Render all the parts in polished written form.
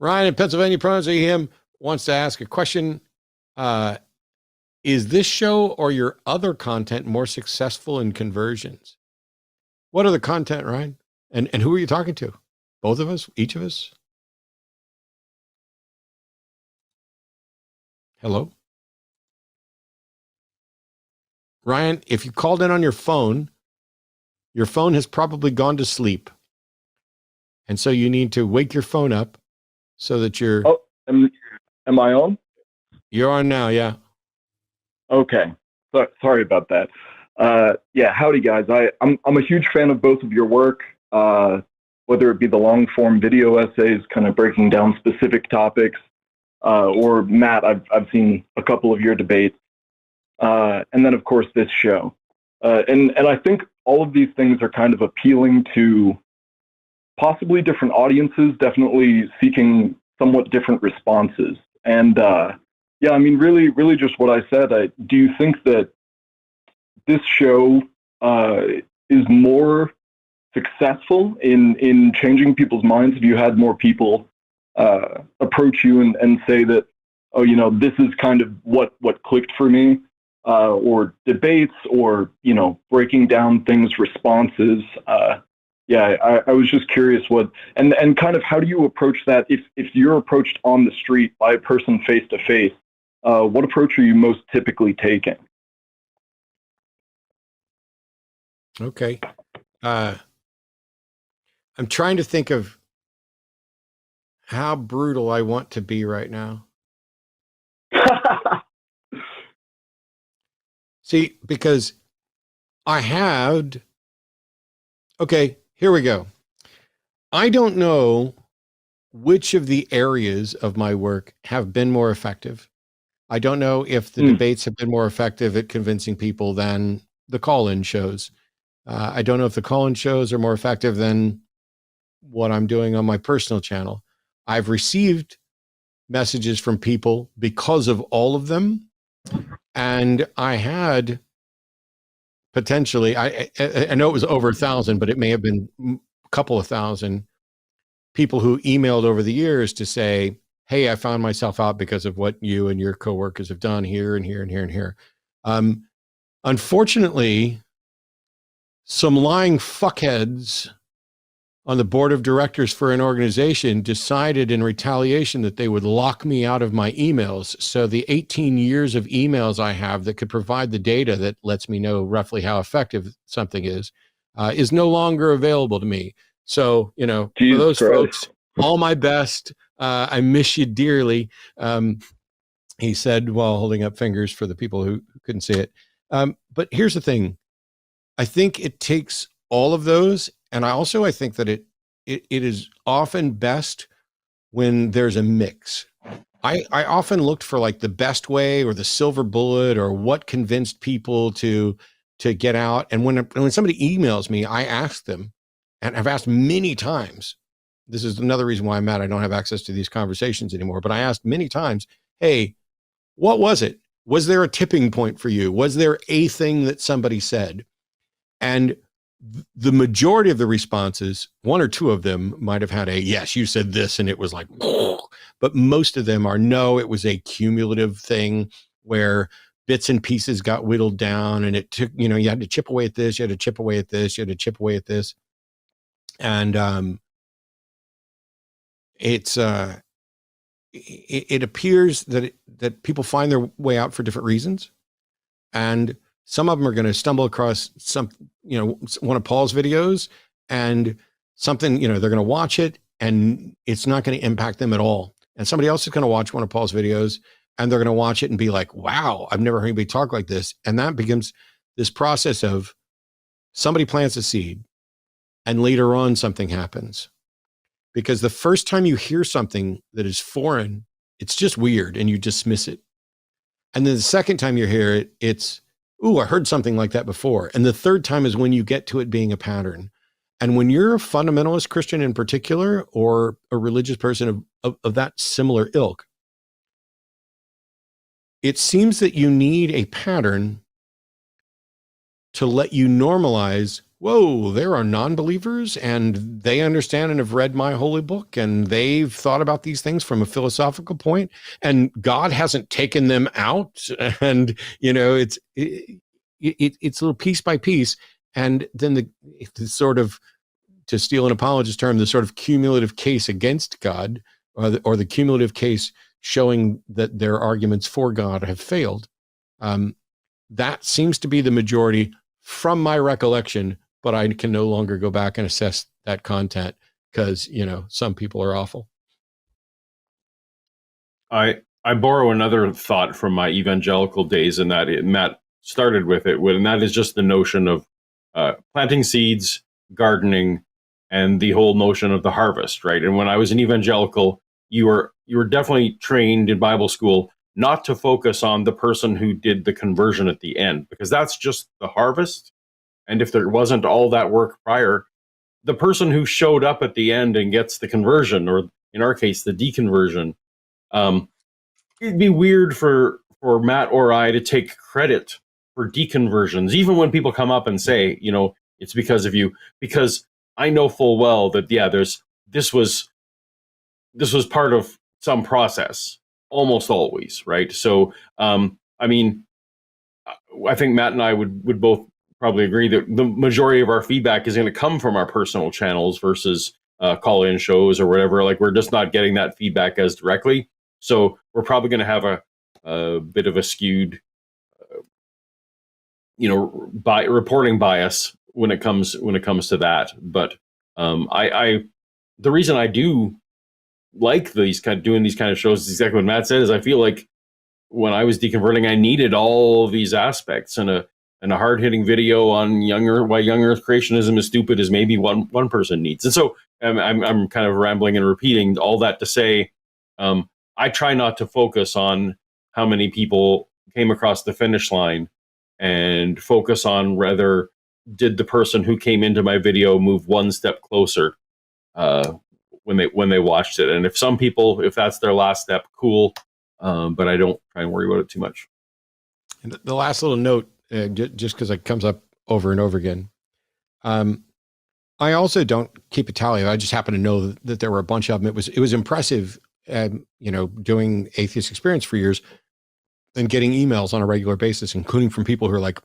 Ryan in Pennsylvania, pronouns he, him, wants to ask a question. Is this show or your other content more successful in conversions? What other content, Ryan? And who are you talking to? Both of us? Each of us? Hello? Ryan, if you called in on your phone has probably gone to sleep. And so you need to wake your phone up so that you're... Oh, am I on? You're on now, yeah. Okay. Sorry about that. Yeah, howdy guys. I'm a huge fan of both of your work, whether it be the long form video essays kind of breaking down specific topics, or Matt, I've seen a couple of your debates, and then of course this show. And I think all of these things are kind of appealing to possibly different audiences, definitely seeking somewhat different responses. And yeah, I mean, really just what I said. Do you think that this show is more successful in changing people's minds? Have you had more people approach you and say that, oh, you know, this is kind of what clicked for me, or debates, or, you know, breaking down things, responses? Yeah, I was just curious what, and kind of how do you approach that if you're approached on the street by a person face to face? What approach are you most typically taking? Okay. I'm trying to think of how brutal I want to be right now. See, because okay, here we go. I don't know which of the areas of my work have been more effective. I don't know if the debates have been more effective at convincing people than the call-in shows. I don't know if the call-in shows are more effective than what I'm doing on my personal channel. I've received messages from people because of all of them. And I had potentially, I know it was over 1,000, but it may have been a couple of thousand people who emailed over the years to say, hey, I found myself out because of what you and your coworkers have done here and here and here and here. Unfortunately, some lying fuckheads on the board of directors for an organization decided in retaliation that they would lock me out of my emails. So the 18 years of emails I have that could provide the data that lets me know roughly how effective something is no longer available to me. So, you know, Jesus for those Christ. folks, all my best. I miss you dearly. He said while holding up fingers for the people who couldn't see it. But here's the thing. I think it takes all of those. And I think that it is often best when there's a mix. I often looked for like the best way or the silver bullet or what convinced people to get out. And when somebody emails me, I ask them, and I've asked many times. This is another reason why I'm mad I don't have access to these conversations anymore. But I asked many times, hey, what was it? Was there a tipping point for you? Was there a thing that somebody said? And the majority of the responses, one or two of them might have had a, yes, you said this, and it was like, but most of them are, no, it was a cumulative thing where bits and pieces got whittled down, and it took, you know, you had to chip away at this, you had to chip away at this, you had to chip away at this. And it appears that people find their way out for different reasons. And some of them are going to stumble across one of Paul's videos, and something, they're going to watch it and it's not going to impact them at all. And somebody else is going to watch one of Paul's videos and they're going to watch it and be like, wow, I've never heard anybody talk like this. And that becomes this process of somebody plants a seed and later on something happens. Because the first time you hear something that is foreign, it's just weird and you dismiss it. And then the second time you hear it, it's, ooh, I heard something like that before. And the third time is when you get to it being a pattern. And when you're a fundamentalist Christian in particular, or a religious person of that similar ilk, it seems that you need a pattern to let you normalize whoa, there are non-believers and they understand and have read my holy book and they've thought about these things from a philosophical point and God hasn't taken them out. And, it's a little piece by piece. And then the sort of, to steal an apologist term, the sort of cumulative case against God, or the cumulative case showing that their arguments for God have failed. That seems to be the majority from my recollection, but I can no longer go back and assess that content because, some people are awful. I borrow another thought from my evangelical days, and Matt started with it, and that is just the notion of planting seeds, gardening, and the whole notion of the harvest, right? And when I was an evangelical, you were definitely trained in Bible school not to focus on the person who did the conversion at the end, because that's just the harvest. And if there wasn't all that work prior, the person who showed up at the end and gets the conversion, or in our case, the deconversion, it'd be weird for Matt or I to take credit for deconversions, even when people come up and say, it's because of you, because I know full well that, this was part of some process, almost always, right? So, I think Matt and I would both probably agree that the majority of our feedback is going to come from our personal channels versus call-in shows or whatever. Like, we're just not getting that feedback as directly. So we're probably going to have a bit of a skewed, reporting bias when it comes to that. But the reason I do like doing these kind of shows is exactly what Matt said. Is I feel like when I was deconverting, I needed all of these aspects, and a hard-hitting video on why young Earth creationism is stupid is maybe one person needs. And so I'm kind of rambling and repeating all that to say, I try not to focus on how many people came across the finish line, and focus on rather, did the person who came into my video move one step closer when they watched it. And if some people, if that's their last step, cool. But I don't try and worry about it too much. And the last little note, just because it comes up over and over again. I also don't keep a tally. I just happen to know that there were a bunch of them. It was impressive, doing Atheist Experience for years and getting emails on a regular basis, including from people who are like,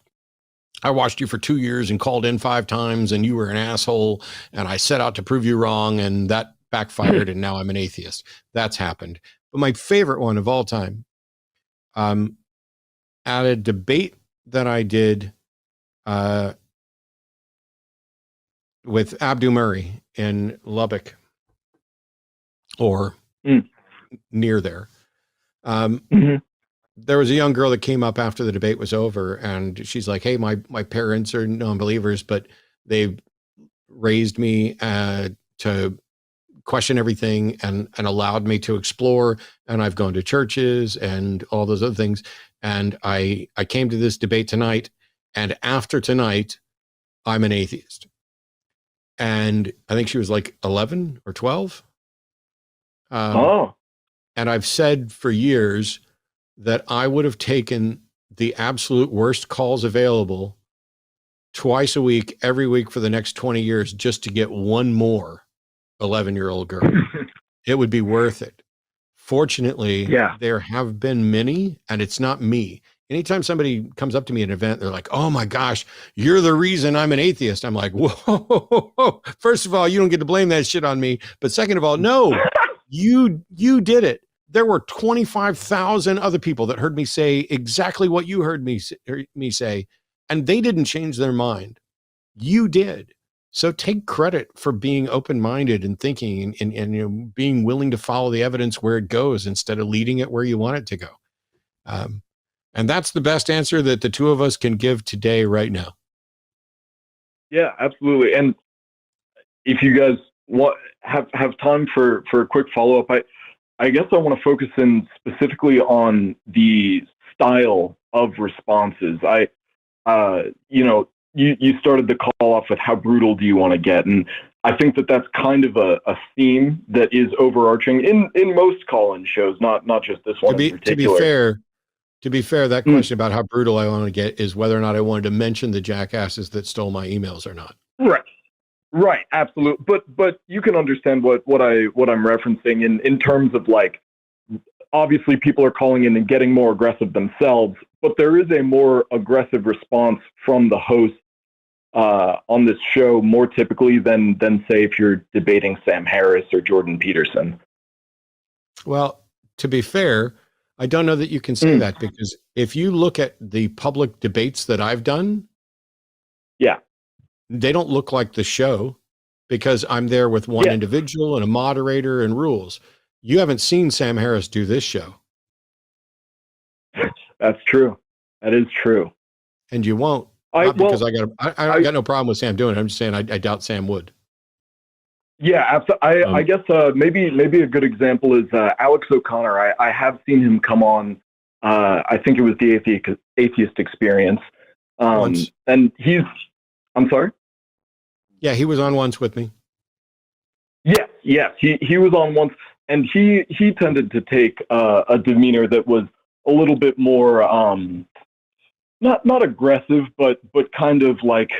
I watched you for 2 years and called in 5 times and you were an asshole and I set out to prove you wrong and that backfired and now I'm an atheist. That's happened. But my favorite one of all time, at a debate that I did with Abdu Murray in Lubbock, or near there. There was a young girl that came up after the debate was over, and she's like, hey, my parents are non-believers, but they've raised me to question everything and allowed me to explore, and I've gone to churches and all those other things. And I came to this debate tonight, and after tonight, I'm an atheist. And I think she was like 11 or 12. And I've said for years that I would have taken the absolute worst calls available twice a week, every week for the next 20 years, just to get one more 11-year-old girl. It would be worth it. Fortunately, there have been many, and it's not me. Anytime somebody comes up to me at an event, they're like, oh my gosh, you're the reason I'm an atheist. I'm like, whoa. First of all, you don't get to blame that shit on me. But second of all, no, you did it. There were 25,000 other people that heard me say exactly what you heard me say, and they didn't change their mind. You did. So take credit for being open-minded and thinking and being willing to follow the evidence where it goes instead of leading it where you want it to go. And that's the best answer that the two of us can give today, right now. Yeah, absolutely. And if you guys have time for a quick follow-up, I guess I want to focus in specifically on the style of responses. You started the call off with how brutal do you want to get? And I think that that's kind of a theme that is overarching in most call-in shows, not just this one in particular. To be fair, that question about how brutal I want to get is whether or not I wanted to mention the jackasses that stole my emails or not. Right. Right, absolutely. But you can understand what I'm referencing in terms of like, obviously people are calling in and getting more aggressive themselves, but there is a more aggressive response from the host on this show more typically than say if you're debating Sam Harris or Jordan Peterson. Well, to be fair, I don't know that you can say that, because if you look at the public debates that I've done, yeah, they don't look like the show, because I'm there with one individual and a moderator and rules. You haven't seen Sam Harris do this show. That's true. That is true. And you won't. I got no problem with Sam doing it. I'm just saying I doubt Sam would. Yeah, absolutely. I guess maybe a good example is Alex O'Connor. I have seen him come on. I think it was the Atheist Experience. And he's. I'm sorry. Yeah, he was on once with me. Yes, he was on once, and he tended to take a demeanor that was a little bit more not aggressive, but kind of like,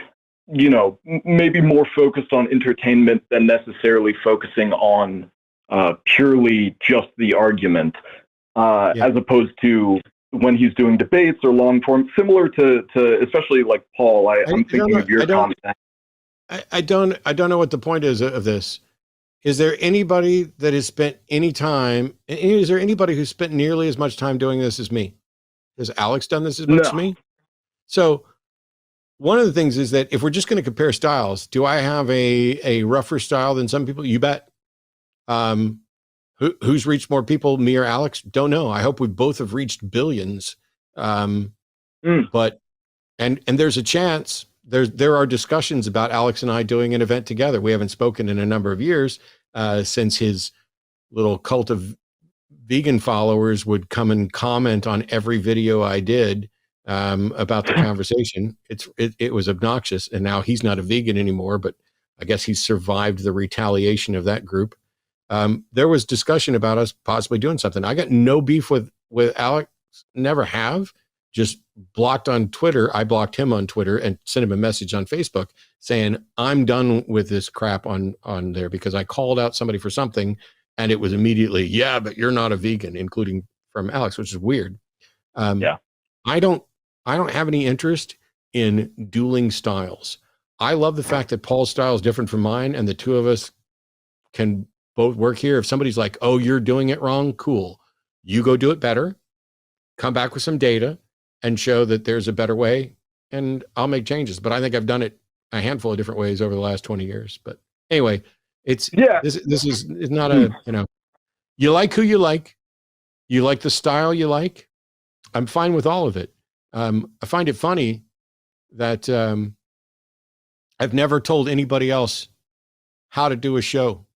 you know, maybe more focused on entertainment than necessarily focusing on purely just the argument, as opposed to when he's doing debates or long form, similar to especially like Paul. I'm thinking of your comment. I don't know what the point is of this. Is there anybody that has spent any time? Is there anybody who's spent nearly as much time doing this as me? Has Alex done this as much as me? So one of the things is that if we're just going to compare styles, do I have a rougher style than some people? You bet. Who's reached more people, me or Alex? Don't know. I hope we both have reached billions. But there's a chance. There are discussions about Alex and I doing an event together. We haven't spoken in a number of years since his little cult of vegan followers would come and comment on every video I did about the conversation. It was obnoxious, and now he's not a vegan anymore, but I guess he's survived the retaliation of that group. There was discussion about us possibly doing something. I got no beef with Alex, never have. Just blocked on Twitter. I blocked him on Twitter and sent him a message on Facebook saying, I'm done with this crap on there, because I called out somebody for something and it was immediately, yeah, but you're not a vegan, including from Alex, which is weird. I don't have any interest in dueling styles. I love the fact that Paul's style is different from mine, and the two of us can both work here. If somebody's like, oh, you're doing it wrong, cool. You go do it better, come back with some data and show that there's a better way, and I'll make changes. But I think I've done it a handful of different ways over the last 20 years. But anyway, this is not a, you know, you like who you like the style you like. I'm fine with all of it. I find it funny that I've never told anybody else how to do a show.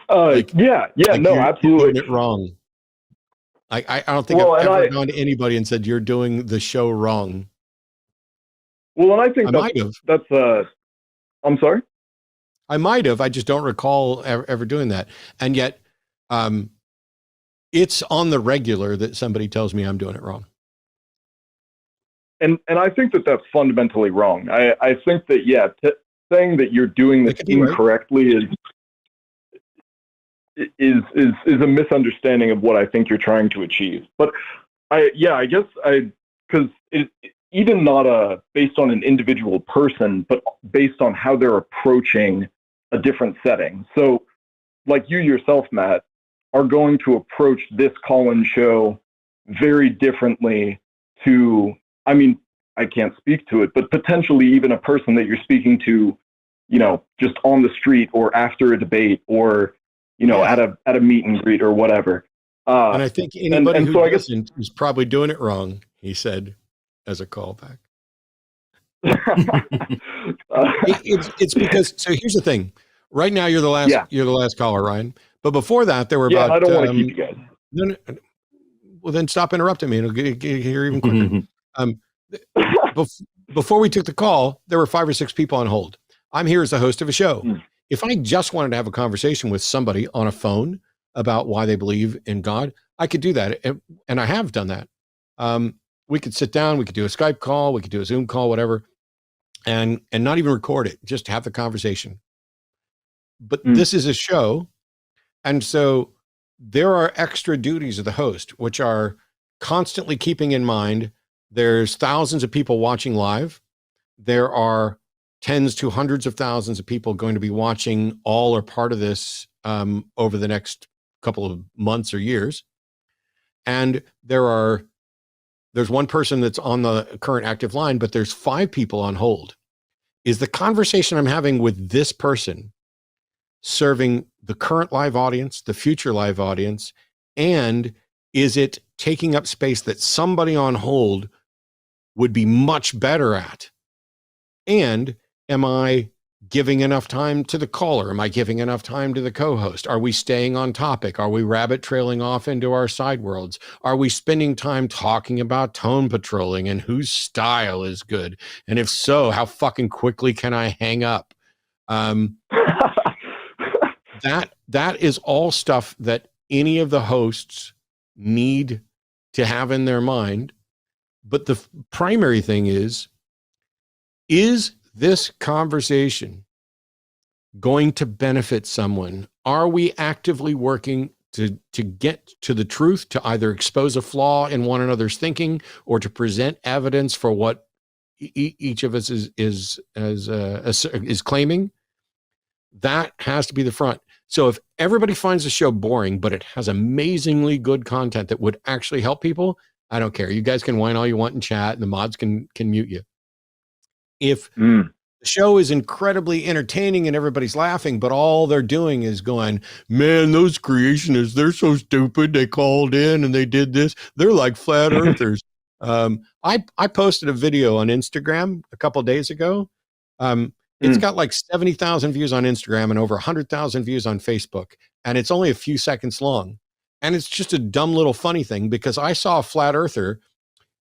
No, absolutely. Doing it wrong. I don't think I've ever gone to anybody and said, you're doing the show wrong. Well, and I think that's I'm sorry? I might have. I just don't recall ever doing that. And yet it's on the regular that somebody tells me I'm doing it wrong. And I think that that's fundamentally wrong. I think that, saying that you're doing this incorrectly is a misunderstanding of what I think you're trying to achieve. But I guess because even not based on an individual person, but based on how they're approaching a different setting. So like you yourself, Matt, are going to approach this call-in show very differently to, I mean, I can't speak to it, but potentially even a person that you're speaking to, you know, just on the street or after a debate or, you know, at a meet and greet or whatever. And I think anybody who doesn't is probably doing it wrong, he said, as a callback. It's because, so here's the thing. Right now, you're the last caller, Ryan. But before that, there were about. I don't want to keep you guys. No, well, then stop interrupting me, and it'll get here even quicker. Before we took the call, there were 5 or 6 people on hold. I'm here as the host of a show. If I just wanted to have a conversation with somebody on a phone about why they believe in God, I could do that, and I have done that. we could sit down, we could do a Skype call, we could do a Zoom call, whatever, and not even record it, just have the conversation. But this is a show. And so there are extra duties of the host, which are constantly keeping in mind there's thousands of people watching live. There are tens to hundreds of thousands of people going to be watching all or part of this over the next couple of months or years. And there's one person that's on the current active line, but there's 5 people on hold. Is the conversation I'm having with this person serving the current live audience, the future live audience, and is it taking up space that somebody on hold would be much better at? And am I giving enough time to the caller? Am I giving enough time to the co-host? Are we staying on topic? Are we rabbit trailing off into our side worlds? Are we spending time talking about tone patrolling and whose style is good? And if so, how fucking quickly can I hang up? That is all stuff that any of the hosts need to have in their mind. But the primary thing is this conversation going to benefit someone? Are we actively working to get to the truth, to either expose a flaw in one another's thinking or to present evidence for what each of us is claiming? That has to be the front. So if everybody finds the show boring, but it has amazingly good content that would actually help people, I don't care. You guys can whine all you want in chat, and the mods can mute you. If the show is incredibly entertaining and everybody's laughing, but all they're doing is going, man, those creationists, they're so stupid. They called in and they did this. They're like flat earthers. I posted a video on Instagram a couple of days ago. It's got like 70,000 views on Instagram and over 100,000 views on Facebook. And it's only a few seconds long. And it's just a dumb little funny thing because I saw a flat earther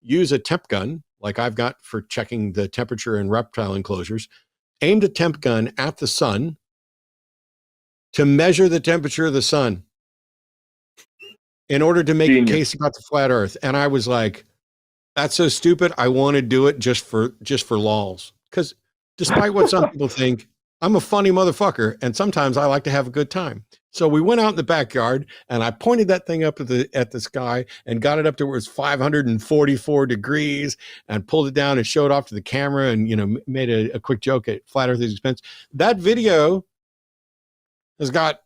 use a temp gun, like I've got for checking the temperature in reptile enclosures, aimed a temp gun at the sun to measure the temperature of the sun in order to make a case about the flat earth. And I was like, that's so stupid. I want to do it just for lols. Because despite what some people think, I'm a funny motherfucker, and sometimes I like to have a good time. So we went out in the backyard, and I pointed that thing up at the sky and got it up to where it's 544 degrees, and pulled it down and showed off to the camera, and made a quick joke at Flat Earth's expense. That video has got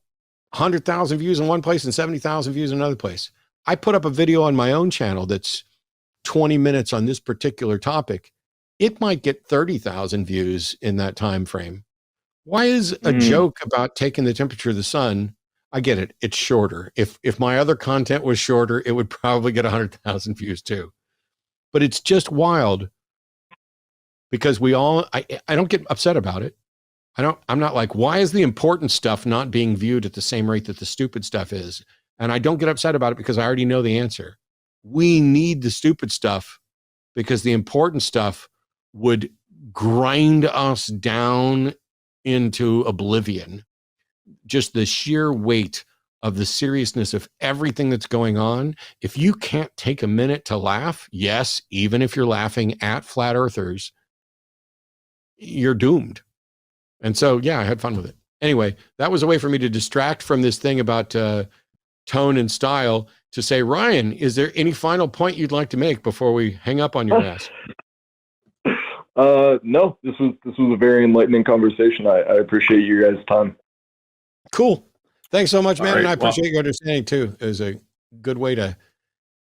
100,000 views in one place and 70,000 views in another place. I put up a video on my own channel that's 20 minutes on this particular topic. It might get 30,000 views in that time frame. Why is a joke about taking the temperature of the sun? I get it. It's shorter. If my other content was shorter, it would probably get 100,000 views too. But it's just wild because I don't get upset about it. I'm not like, why is the important stuff not being viewed at the same rate that the stupid stuff is? And I don't get upset about it because I already know the answer. We need the stupid stuff because the important stuff would grind us down into oblivion. Just the sheer weight of the seriousness of everything that's going on. If you can't take a minute to laugh, yes, even if you're laughing at flat earthers, you're doomed. And so, yeah, I had fun with it. Anyway, that was a way for me to distract from this thing about tone and style to say, Ryan, is there any final point you'd like to make before we hang up on your ass? No, this was a very enlightening conversation. I appreciate you guys' time. Cool. Thanks so much, man. Right, and I appreciate your understanding too. It was a good way to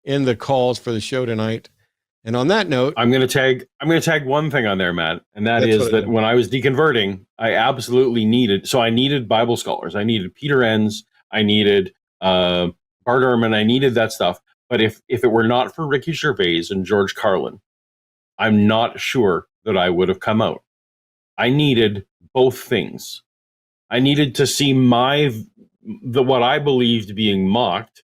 end the calls for the show tonight. And on that note, I'm going to tag one thing on there, Matt. And that is that when I was deconverting, I absolutely needed Bible scholars. I needed Peter Enns. I needed, Bart Ehrman. I needed that stuff. But if it were not for Ricky Gervais and George Carlin, I'm not sure that I would have come out. I needed both things. I needed to see what I believed being mocked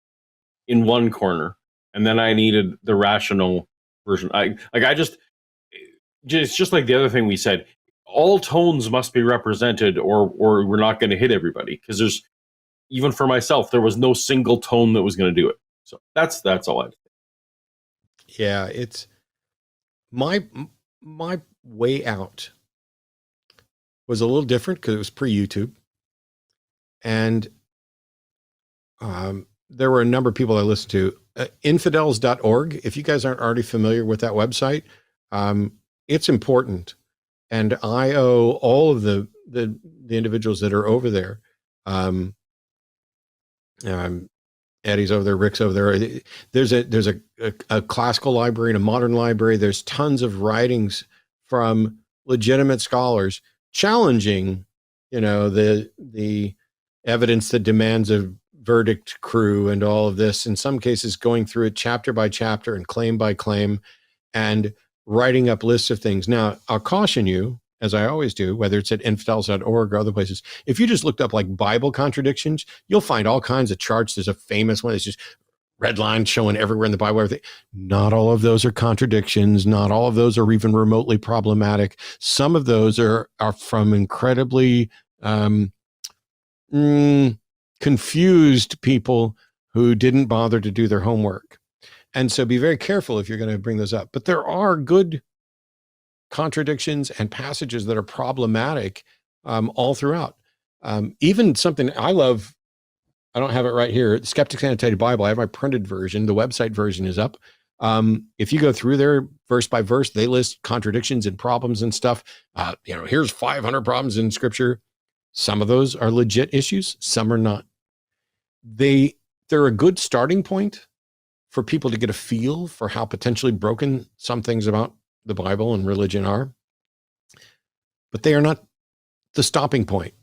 in one corner, and then I needed the rational version. It's just like the other thing we said. All tones must be represented, or we're not going to hit everybody. Because even for myself, there was no single tone that was going to do it. So that's all I. Yeah, it's my way out was a little different because it was pre-YouTube, and there were a number of people I listened to. Infidels.org. If you guys aren't already familiar with that website, it's important, and I owe all of the individuals that are over there. Eddie's over there, Rick's over there. There's a classical library and a modern library. There's tons of writings from legitimate scholars challenging, the evidence that demands a verdict crew and all of this. In some cases, going through it chapter by chapter and claim by claim, and writing up lists of things. Now, I'll caution you, as I always do, whether it's at infidels.org or other places, if you just looked up like Bible contradictions, you'll find all kinds of charts. There's a famous one that's just red line showing everywhere in the Bible, everything. Not all of those are contradictions. Not all of those are even remotely problematic. Some of those are from incredibly confused people who didn't bother to do their homework. And so be very careful if you're going to bring those up. But there are good contradictions and passages that are problematic all throughout. Even something I love, I don't have it right here, the Skeptic's Annotated Bible. I have my printed version. The website version is up. If you go through there verse by verse, they list contradictions and problems and stuff. Here's 500 problems in Scripture. Some of those are legit issues. Some are not. They're a good starting point for people to get a feel for how potentially broken some things about the Bible and religion are, but they are not the stopping point.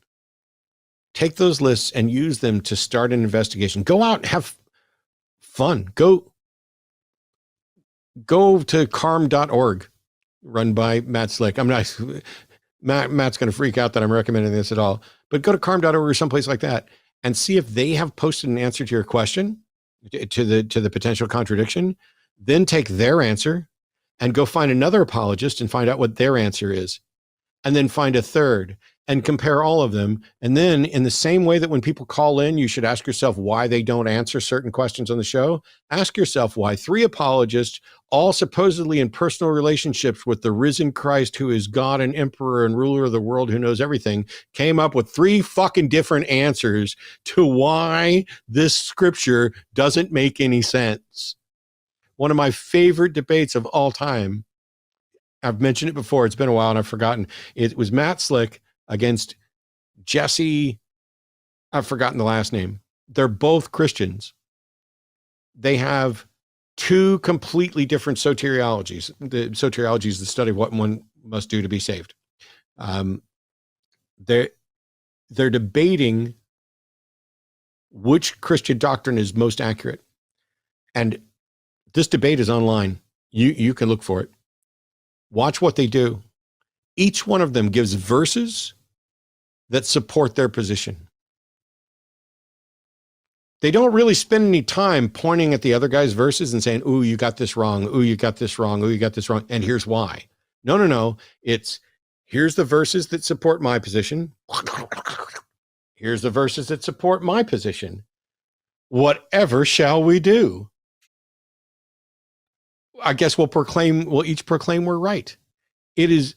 Take those lists and use them to start an investigation. Go out and have fun. Go to carm.org, run by Matt Slick. Matt's going to freak out that I'm recommending this at all, but go to carm.org or someplace like that and see if they have posted an answer to your question, to the potential contradiction. Then take their answer and go find another apologist and find out what their answer is. And then find a third and compare all of them. And then in the same way that when people call in, you should ask yourself why they don't answer certain questions on the show. Ask yourself why 3 apologists, all supposedly in personal relationships with the risen Christ, who is God and emperor and ruler of the world, who knows everything, came up with 3 fucking different answers to why this scripture doesn't make any sense. One of my favorite debates of all time, I've mentioned it before, it's been a while and I've forgotten. It was Matt Slick against Jesse, I've forgotten the last name. They're both Christians. They have 2 completely different soteriologies. The soteriology is the study of what one must do to be saved. They're debating which Christian doctrine is most accurate. And this debate is online. You can look for it. Watch what they do. Each one of them gives verses that support their position. They don't really spend any time pointing at the other guy's verses and saying, ooh, you got this wrong. Ooh, you got this wrong. Ooh, you got this wrong. And here's why. No. It's here's the verses that support my position. Here's the verses that support my position. Whatever shall we do? I guess we'll each proclaim we're right. It is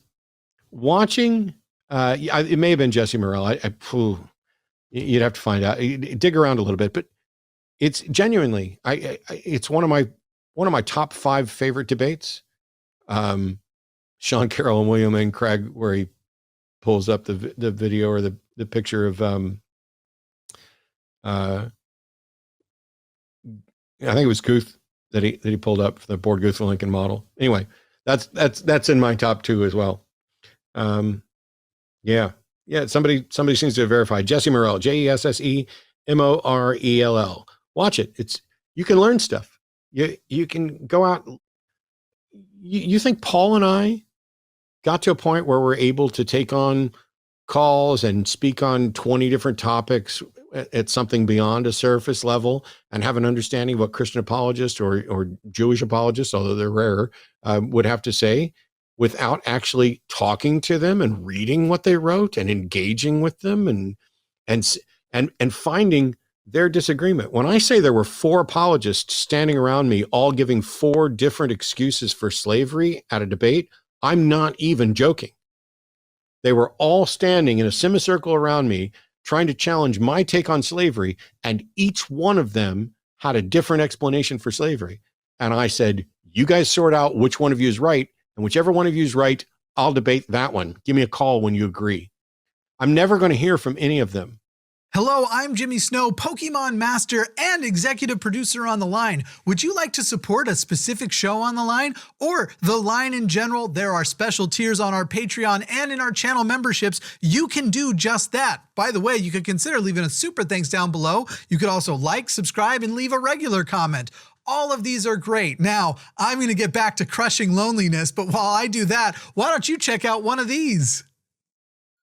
watching. It may have been Jesse Morrell. You'd have to find out. Dig around a little bit, but it's genuinely. It's one of my top 5 favorite debates. Sean Carroll and William N. Craig, where he pulls up the video or the picture of I think it was Guth that he pulled up for the Board Guth for Lincoln model. Anyway, that's in my top 2 as well. Yeah. Somebody seems to have verified. Jesse Morrell, JESSEMORELL. Watch it. You can learn stuff. You can go out. You think Paul and I got to a point where we're able to take on calls and speak on 20 different topics at something beyond a surface level and have an understanding of what Christian apologists or Jewish apologists, although they're rarer, would have to say, without actually talking to them and reading what they wrote and engaging with them and finding their disagreement. When I say there were 4 apologists standing around me, all giving 4 different excuses for slavery at a debate, I'm not even joking. They were all standing in a semicircle around me, trying to challenge my take on slavery, and each one of them had a different explanation for slavery. And I said, you guys sort out which one of you is right, and whichever one of you is right, I'll debate that one. Give me a call when you agree. I'm never going to hear from any of them. Hello, I'm Jimmy Snow, Pokemon Master and executive producer on The Line. Would you like to support a specific show on The Line or The Line in general? There are special tiers on our Patreon and in our channel memberships. You can do just that. By the way, you could consider leaving a super thanks down below. You could also like, subscribe, and leave a regular comment. All of these are great. Now, I'm going to get back to crushing loneliness, but while I do that, why don't you check out one of these?